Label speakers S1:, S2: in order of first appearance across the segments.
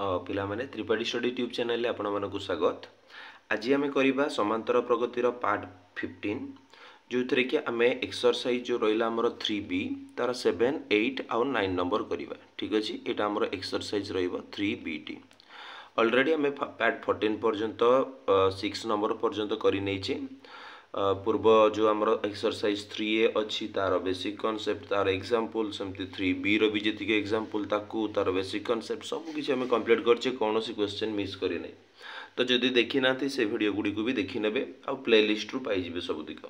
S1: पिला माने Tripathi study tube channel आपण मानकु स्वागत। आज आम करवा समांतर प्रगतिर पार्ट 15 जो थे कि आम एक्सरसाइज जो रहा आमर 3B तार 7, 8 आउ 9 नंबर करवा। ठीक अच्छे यहाँ आमर एक्सरसाइज री 3BT अलरेडी आम पार्ट 14 पर्यंत 6 नंबर पर्यंत कर पूर्व जो आमर एक्सरसाइज 3A अच्छी तार बेसिक कॉन्सेप्ट तार एग्जांपल सेमती 3B रो भी जी एग्जांपल ताकू तार बेसिक कॉन्सेप्ट सब किसी आम कंप्लीट करछे कौन सी क्वेश्चन मिस करी नहीं। तो जदि देखी ना से वीडियो गुड़ी को भी देखी नेबे आ प्लेलिस्ट रु पाइबे सबुदिक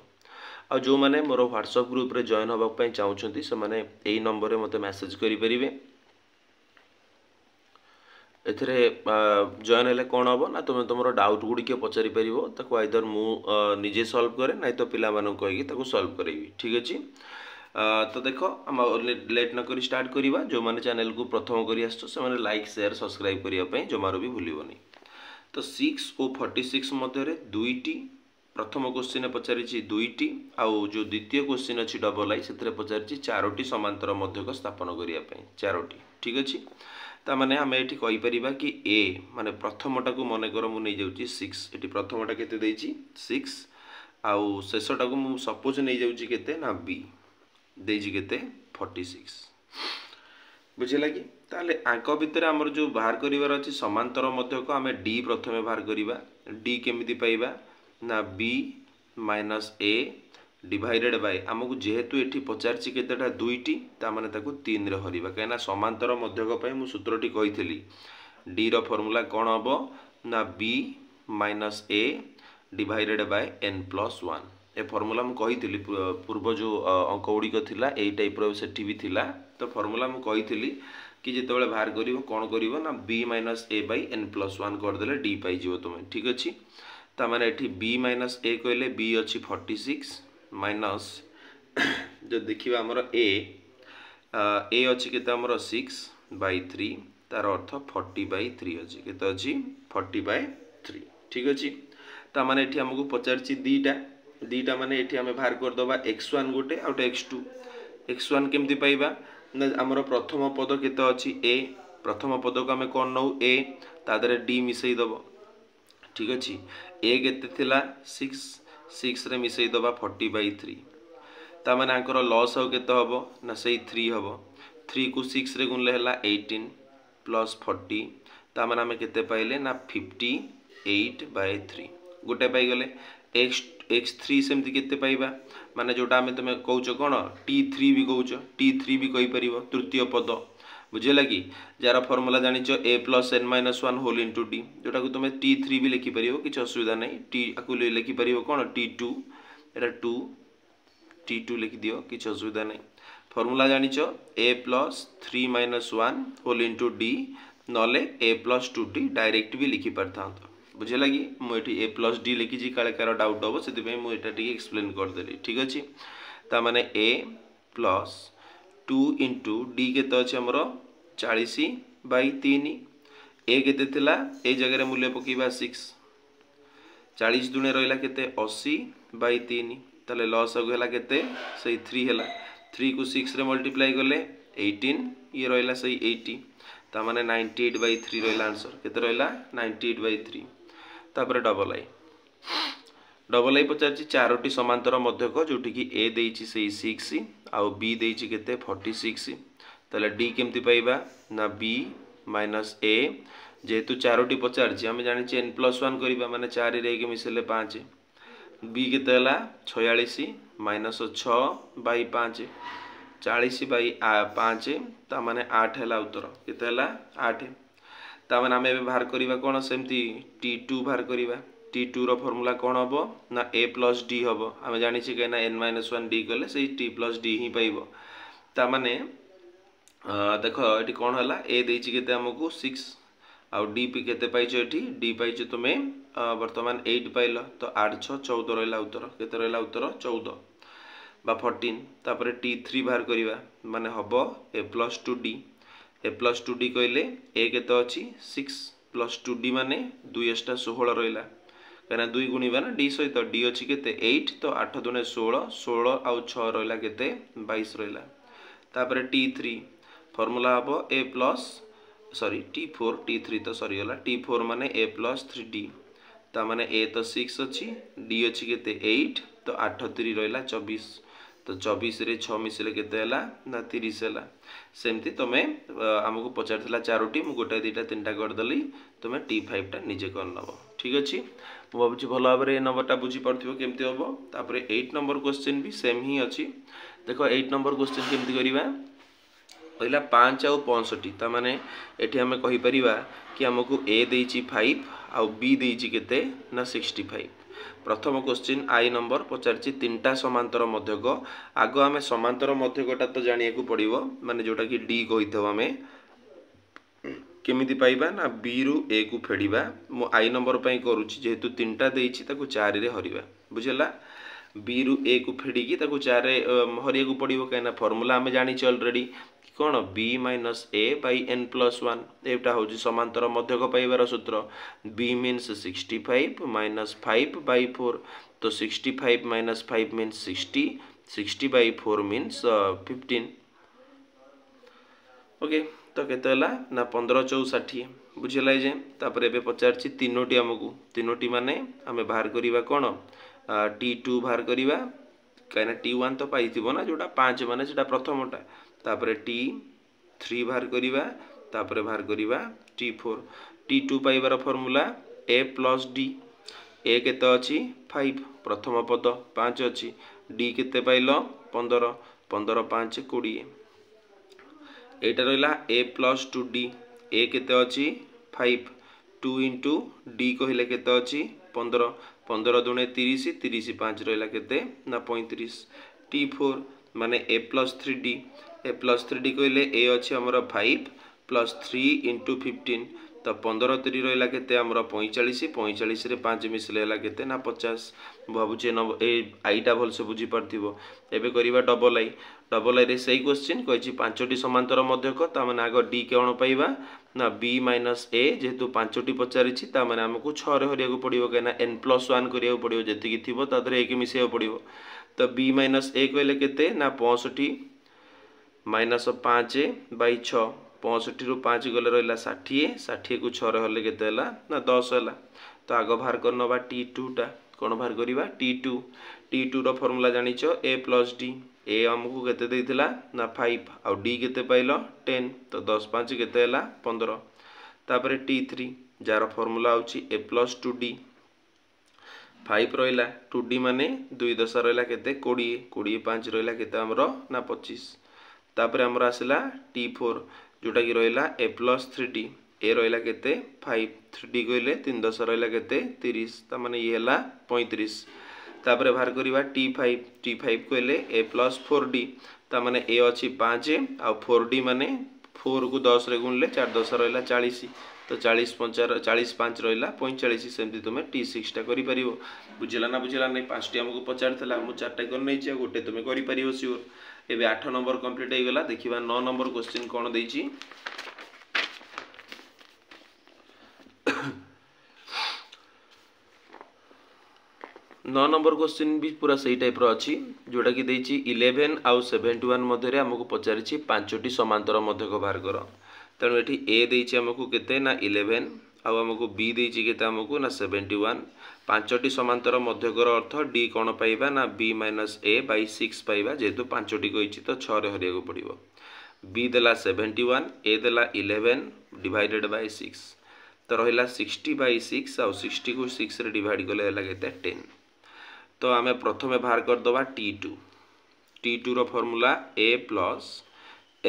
S1: आ जो मैंने मोर व्हाट्सएप ग्रुप रे जॉइन होबा चाहूँगी से मैंने यही नंबर मते मैसेज करें। एथिरे जॉइन हेले कौन हम ना तुम तुम डाउट गुड़िक पचारि पार आइदर मु निजे सॉल्व करे ना तो पिला मानक कहीकि सॉल्व करी। ठीक अच्छे तो देख आम लेट नक स्टार्ट करवा। जो मैंने चैनल को प्रथम कर लाइक शेयर सब्सक्राइब करने जमार भी भूलनी। तो 6 और 46 मध्य दुईटी प्रथम क्वेश्चन पचारि दुईटी आउ जो द्वितीय क्वेश्चन अच्छी डबल आई से पचारि 4टी समांतर मध्यक स्थापन करने 4टी। ठीक अच्छे ताने आम ये कहीपर कि ए माने प्रथमटा को मनकर मुझे जाऊँगी 6 ये प्रथमटा केते देइछि 6 आउ शेषटा को मु सपोज नहीं जाऊँगी केते ना बी देइछि केते 46 बुझेला कि ताले आंक भितर आमर जो बाहर करिवार अछि समांतर मध्य को आम डी प्रथमे बाहर करिवा। डी केमिति पाइबा ना B minus A divided by आमको जेहेतु ये पचारि केतेटा दुईटी तामाने ताकू 3 रे हरिबा कहीं समांतर मध्यक पई मु सूत्रटी कही डी रो फॉर्मूला कौन हम ना B minus A divided by n plus 1 ए फॉर्मूला मु कही पूर्व जो अंक गुड़िक थिला एई टाइप रो सेठी भी थिला। तो फॉर्मूला मु कही कि जितेबाला बाहर कर कौन कर ना बी माइनस ए बाय n प्लस 1 करदे डी पाई तुम्हें। ठीक अच्छे ताने ये बी माइनस ए कहले बी अच्छी 46 माइनस जो देखिए आमर ए अच्छी केते आमर 6/3 तार अर्थ 40/3 अच्छी केते अच्छी 40/3। ठीक अच्छे ताने ये आमको पचारि दीटा माने ये आम बाहर करदे x1 गोटे आउ x2। x1 केमती पाइबा ना आमर प्रथम पद केते अच्छी ए प्रथम पद को आम कौन नौ ए तादरे डी मिसई दब। ठीक अच्छे ए केते थिला 6 रे मिसई दबा 40/3 तामाने आंकर लॉस आउ केते हबो ना सेई 3 हबो 3 को 6 रे गुणले हला 18 प्लस 40 तामाने आमे केते पाइले ना 58/3 गोटे पाई गले x3 सेमती केते पाइबा माने जोटा आमे तुमे कहउछो कोन t3 भी कहउछो t3 भी कहि परिबो तृतीय पद बुझेला कि जार फॉर्मूला जानिचो a plus n minus 1 whole into d जोटा को तुम t3 भी लिखि परिबो किछ असुविधा नहीं t आकु लिखि परिबो कोन t2 एटा 2 t2 लिखि दियो किछ असुविधा नहीं। फॉर्मूला जानिचो a plus 3 minus 1 whole into d नले a प्लस 2t डायरेक्ट भी लिखि परथा। बुझेला कि मुझे a प्लस d लिखी काले कार डाउट हम से मुझे एक्सप्लेन करदेली। ठीक अच्छे ताने a प्लस 2 इंटू डी केते अच्छे आमर 40/3 ए केते थिला ए जगह मूल्य पकेबा 6 40 दुणे रहिला केते 80/3 ताले लॉस होगला केते सही 3 हैला 3 को 6 रे मल्टीप्लाई करले 18 ये रहिला सही 80 ता माने 98/3 रहिला आंसर केते रहिला 98/3। तापर डबल आई पचारि 4टी समांतर मध्यक जोठी कि ए देइछि सही 6 आउ बी देइछि केते 46 ताले डी केमती पाइबा ना बी माइनस ए जेहेतु 4टी पचारि आम जानि n प्लस 1 करबा माने 4 रे के मिसले 5 बी केते हला 46 माइनस 6/5 40/5 ता माने 8 हला उत्तर केते हला 8 ता माने आमे बाहर करबा कोन सेमती t2 बाहर करबा t2 रो फॉर्मूला कौन हम ना a प्लस डी हम आम जानी कहीं n माइनस 1 डी कले से t प्लस डी ही पाइब ताने देख ये कौन है a देइछि केते हमको 6 आउ डी पी केते पाइछ एठी डी पाइछ तुमे वर्तमान 8 पाइल तो 8 6 14 रहला उत्तर केते रहला उत्तर 14 बा 14 तापर t3 बाहर करबा माने हबो a plus 2d a plus 2d कहले a केते अछि 6 प्लस 2d माने 2 * 16 रहला कहीं 2 गुणिबा ना डी सहित डी अच्छी केते 8 तो 8 दुने 16 16 आउ 6 रहिला केते 22 रहिला तापर t3 फॉर्मूला हम a plus sorry T4 T3 तो सरीगला T4 माने A प्लस 3D ता माने A तो 6 अच्छी D अच्छी केते 8 तो 8 3 रहिला 24 तो 24 रे 6 मिसले केते हला ना 30 हला सेमती तमे हमको पचारथिला चारोटी मु गोटा दुटा तीनटा कर दली तमे T5 टा निजे कर नबो ठीक अछि मु भाबुची भलो भाबरे ए नंबरटा बुझी पड़थिबो केमती होबो तापरे 8 नंबर क्वेश्चन भी सेम ही अछि देखो 8 नंबर क्वेश्चन केमती करिवा पहिला 5 आउ 65 ता माने एठी हमें कहि परिबा कि हमको A देइची 5 आउ B देइची केते ना 65 प्रथम क्वेश्चन आई नंबर पचारची तीनटा समांतर मध्यक आगो हमें समांतर मध्यकटा तो जानिया को पड़िबो माने जोटा कि D कहिथबो हमें केमिति पाइबा ना B रु A को फेडिबा मो आई नंबर पई करूची जेहेतु तीनटा देइची ताको 4 रे हरिबा बुझला B रु A को फेडिकी ताको 4 रे हरिया को पड़िबो काइना फार्मूला हमें जानि छ ऑलरेडी कौन B minus A by n plus 1 एटा हूँ समांतर मध्यक पाइबार सूत्र B मीन्स 65 माइनस 5 बाई 4 तो 65 minus 5 means 60 60 by 4 means 15 okay तो केते ना 15 4 60 बुझेला जे तापर एबे पचारछि तीनोटी हमकु तीनोटी माने हमें बाहर करिवा कोन T2 बाहर करिवा काइना T1 तो पाइथिबो ना जोटा 5 माने सेटा प्रथमटा तापरे T3 बाहर करिवा तापरे बाहर करिवा T4 T2 पाइबार formula A plus D A केते अछि 5 प्रथम पद 5 अछि D केते पाइलो 15 15 5 20 एटा रहिला A प्लस 2D A केते अछि 5 2 इंटू D कहिले केते अछि 15 15 दुने 30 30 5 रहिला केते ना 35 T4 माने A plus 3D A plus 3D कहिले A अछि हमर 5 प्लस 3 इंटू 15 तो 15 3 रहिला केते हमर 45 45 रे 5 मिसले हला केते ना 50 भाबुचे न ए आईटा भल से बुझी परथिबो एबे करिवा डबल आई रे सही क्वेश्चन कहिछि पांचटी समांतर मध्यक ता माने आगो D केवण पाइबा ना B माइनस A जेहेतु पांचटी पचारिछि ता माने हमकु 6 रे हरिया को पड़िबो केना n प्लस 1 करिया को पड़िबो जेति कि थिबो ता धरे 1 मिसिया पड़िबो तो B माइनस A कहले केते ना 65 माइनस 5 बाई 6 65 रु 5 गले रहिला 60 60 को 6 रे हले केते हला ना 10 हला तो आगो बाहर करनबा T2 टा कोन बाहर करिबा T2 रो फार्मूला जानि छ A प्लस D A हमकु केते देइथिला ना 5 आ D केते पाइलो 10 तो 10 5 केते हला 15 तापरे T3 जार फार्मूला होची A प्लस 2D 5 रहिला 2D माने 2 10 रहिला केते 20 20 5 रहिला केते हमरो ना 25 तापरे हमरा आसिला T4 जोटा कि रहिला A प्लस 3D A रहिला केते 5 3D कहले 3 10 रहिला केते 30 ता माने ये हला 35 तापरे बाहर करिवा T5 कहले A प्लस 4D ता माने A अछि 5 आ 4D माने 4 को 10 रे गुणले 4 10 रहिला 40 तो 40 5 रहिला 45 सेमति तुमे T6 टा करि परिबो बुझिला नै पांचटी हमको पचारथला मु चारटा कर नै छी गोटे तुमे करि परिबो सियोर एबे 8 नंबर कंप्लीट हे गेला देखिबा 9 नंबर क्वेश्चन कोन देइची 9 नंबर क्वेश्चन भी पूरा सही टाइप रो अछि जोटा कि देइची 11 आउ 71 मध्ये रे हमको पचारिची पांचटी समांतर मध्यक बाहर करो तनो एठी A देइची हमको केते ना 11 आउ हमको B देइची केते हमको ना 71 पांचटी समांतर मध्यकर अर्थ D कोन पाइबा ना B माइनस A बाई 6 पाइबा जेतु पांचटी कहिची तो 6 रे हरिया को पड़िबो B देला 71 A देला 11 डिवाइडेड बाय 6 तो रहिला 60 बाई 6 आउ 60 को 6 रे डिवाइड करले हला केते 10 तो आमे प्रथमे बाहर कर दबा T2 रो formula A plus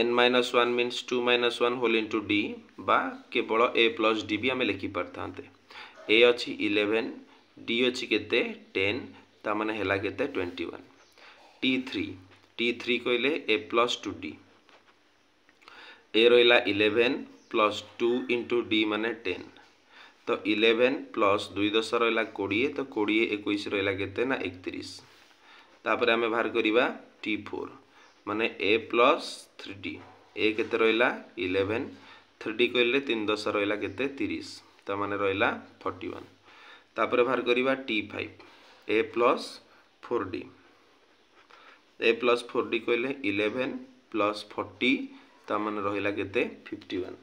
S1: n minus 1 means 2 minus 1 whole into D बा केवल A प्लस D भी आमे लिखि परथांते A अछि 11 D अछि केते 10 ता माने हला केते 21 T3 कहले A प्लस 2D A रहिला 11 प्लस 2 इंटू D माने 10 तो 11 प्लस 2 10 रहिला 20 तो 20 21 रहिला केते ना 31 तापरे हमें बाहर करिवा T4 माने A प्लस 3D A केते रहिला 11 3D कहले 3 10 रहिला केते 30 ता माने रहिला 41 तापरे बाहर करिवा T5 A plus 4D A plus 4D कहले 11 प्लस 40 ता माने रहिला केते 51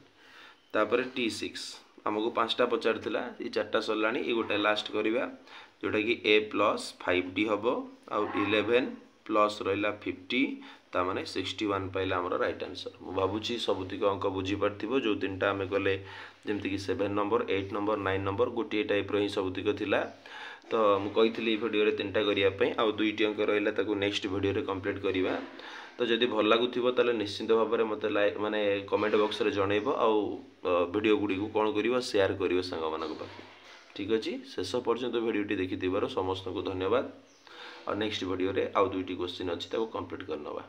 S1: तापर T6 आमको 5टा पचारथिला ये 4टा सरलाणी ये गोटे लास्ट करवा जोटा कि a प्लस 5d हम आउ 11 प्लस रहा 50 तामाने 61 पाइला आमर राइट आंसर। मु भावुची सबुतिक अंक बुझी पार्थिबो जो तीनटा आमे कले जेमति कि 7 नंबर 8 नंबर 9 नंबर गोटे टाइप रही सबुतिक थिला। तो मु कहितली वीडियो रे तीनटा करिया पई आउ दुईटी अंक रहिला ताकू नेक्स्ट वीडियो रे कंप्लीट करिवा। तो जदि भल लागुथिबो ताले निश्चित भाव में मते लाइक माने कमेंट बॉक्स रे जणैबो आउ वीडियो गुडी को कोन करिवो शेयर करिवो संग मानक पाखे। ठीक अछि शेष पर्यंत वीडियोटी देखि दिबार समस्त को धन्यवाद। और नेक्स्ट वीडियो रे आउ दुईटी क्वेश्चन अछि ताको कंप्लीट करनवा।